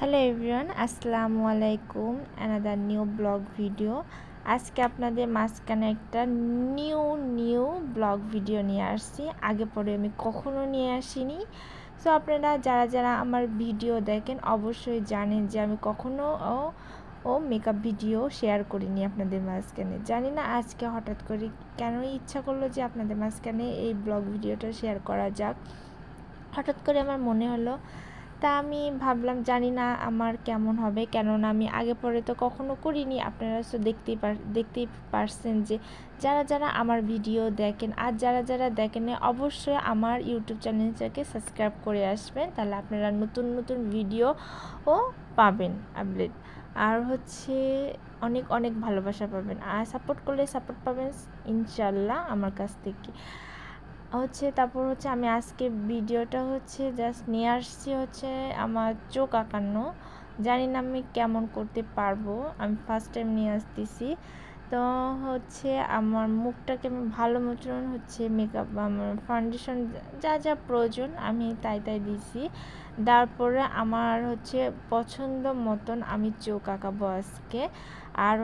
Hello everyone, আসসালামু আলাইকুম। Another new blog video. আজকে আপনাদের মাঝখানে একটা নিউ ব্লগ ভিডিও নিয়ে আসছি। আগে পরে আমি কখনো নিয়ে আসিনি। সো আপনারা যারা আমার ভিডিও দেখেন অবশ্যই জানেন যে আমি কখনো মেকআপ ভিডিও শেয়ার করিনি আপনাদের মাঝখানে। জানি না আজকে হঠাৎ করে কেন ইচ্ছা করলো যে আপনাদের মাঝখানে এই ব্লগ ভিডিওটা শেয়ার করা যাক। হঠাৎ করে আমার মনে হলো, তা আমি ভাবলাম জানি না আমার কেমন হবে, কেননা আমি আগে পরে তো কখনো করিনি। আপনারা তো দেখতেই পারছেন যে যারা আমার ভিডিও দেখেন আর যারা দেখেন অবশ্যই আমার ইউটিউব চ্যানেলটাকে সাবস্ক্রাইব করে আসবেন, তাহলে আপনারা নতুন ভিডিও পাবেন আপডেট। আর অনেক ভালোবাসা পাবেন, আর সাপোর্ট করলে সাপোর্ট পাবেন ইনশাল্লাহ আমার কাছ থেকে। তারপর আমি আজকে ভিডিওটা জাস্ট নিয়ে আসছি আমার চোখ আঁকানো। জানি না আমি কেমন করতে পারবো, আমি ফার্স্ট টাইম নিয়ে আসতেছি। তো আমার মুখটাকে আমি ভালো মতন মেকআপ আমার ফাউন্ডেশন যা প্রয়োজন আমি তাই দিয়েছি। তারপরে আমার পছন্দ মতন আমি চোখ আঁকাবো আজকে। আর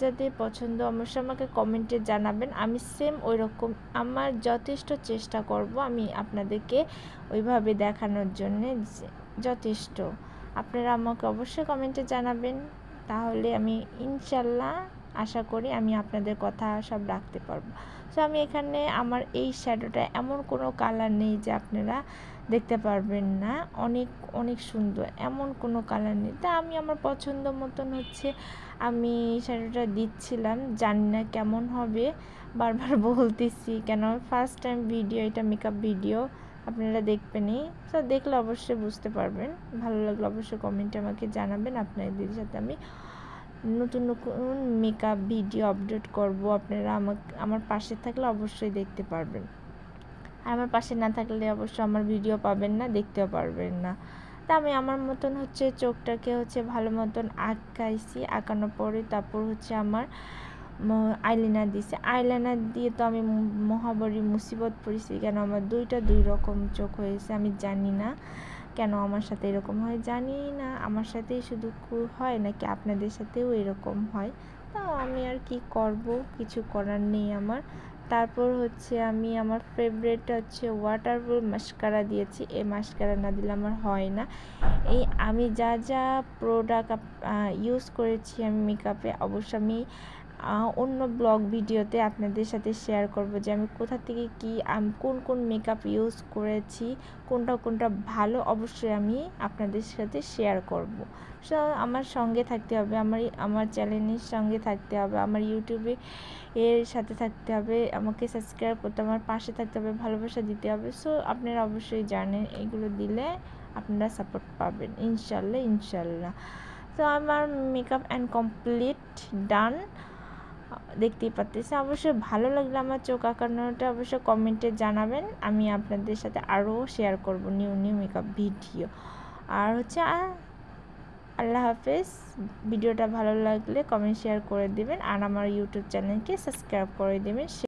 যাদের পছন্দ অবশ্যই আমাকে কমেন্টে জানাবেন। আমি সেম ওই রকম আমার যথেষ্ট চেষ্টা করব আমি আপনাদেরকে ওইভাবে দেখানোর জন্যে। যথেষ্ট আপনারা আমাকে অবশ্যই কমেন্টে জানাবেন, তাহলে আমি ইনশাল্লাহ আশা করি আমি আপনাদের কথা সব রাখতে পারবো। সো আমি এখানে আমার এই শ্যাডোটা এমন কোনো কালার নেই যে আপনারা দেখতে পারবেন না, অনেক সুন্দর, এমন কোনো কালার নেই। তা আমি আমার পছন্দ মতন আমি শ্যাডোটা দিচ্ছিলাম। জানি না কেমন হবে, বারবার বলতেছি কেন ফার্স্ট টাইম ভিডিও, এটা মেকআপ ভিডিও আপনারা দেখবেনই। তো দেখলে অবশ্যই বুঝতে পারবেন। ভালো লাগলে অবশ্যই কমেন্টে আমাকে জানাবেন। আপনাদের সাথে আমি নতুন মেকআপ ভিডিও আপলোড করব। আপনারা আমার পাশে থাকলে অবশ্যই দেখতে পারবেন, আর আমার পাশে না থাকলে অবশ্যই আমার ভিডিও পাবেন না, দেখতেও পারবেন না। তা আমি আমার মতন চোখটাকে ভালো মতন আঁকাইছি। আঁকানোর পরে তারপর আমার আইলাইনার দিয়েছি। আইলাইনার দিয়ে তো আমি মহাবরী মুসিবত পড়েছি, কেন আমার দুই রকম চোখ হয়েছে। আমি জানি না কেন আমার সাথে এরকম হয়, জানি না আমার সাথেই শুধু হয় নাকি আপনাদের সাথেও এরকম হয়। তা আমি আর কি করব, কিছু করার নেই আমার। তারপর আমি আমার ফেভারিট ওয়াটারপ্রুফ মাস্কারা দিয়েছি। এই মাস্কারা না দিলে আমার হয় না। এই আমি যা প্রোডাক্ট ইউজ করেছি আমি মেকআপে, অবশ্য আমি অন্য ব্লগ ভিডিওতে আপনাদের সাথে শেয়ার করব যে আমি কোথা থেকে কোন মেকআপ ইউজ করেছি, কোনটা ভালো, অবশ্যই আমি আপনাদের সাথে শেয়ার করব। সো আমার সঙ্গে থাকতে হবে, আমার চ্যানেলের সঙ্গে থাকতে হবে, আমার ইউটিউবে এর সাথে থাকতে হবে, আমাকে সাবস্ক্রাইব করতে, আমার পাশে থাকতে হবে, ভালোবাসা দিতে হবে। সো আপনারা অবশ্যই জানেন এগুলো দিলে আপনারা সাপোর্ট পাবেন ইনশাল্লাহ। তো আমার মেকআপ অ্যান্ড কমপ্লিট ডান, দেখতেই পাচ্ছি। অবশ্যই ভালো লাগলে আমার চোখ আঁকানোটা অবশ্যই কমেন্টে জানাবেন। আমি আপনাদের সাথে আরও শেয়ার করব নিউ মেকআপ ভিডিও। আর আল্লাহ হাফেজ। ভিডিওটা ভালো লাগলে কমেন্ট শেয়ার করে দিবেন, আর আমার ইউটিউব চ্যানেলকে সাবস্ক্রাইব করে দেবেন।